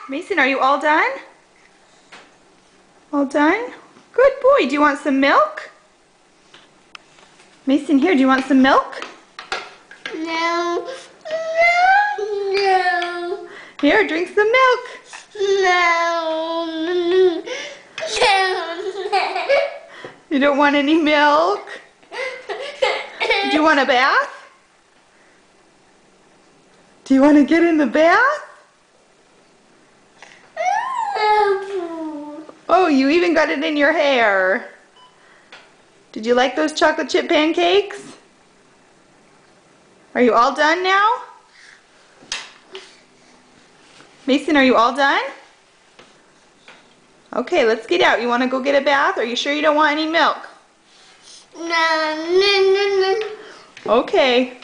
Mason, are you all done? All done? Good boy. Do you want some milk? Mason, here, do you want some milk? No. No. No. Here, drink some milk. No. No. You don't want any milk? Do you want a bath? Do you want to get in the bath? Oh, you even got it in your hair. Did you like those chocolate chip pancakes? Are you all done now? Mason, are you all done? Okay, let's get out. You want to go get a bath? Are you sure you don't want any milk? No. No. No. No. Okay.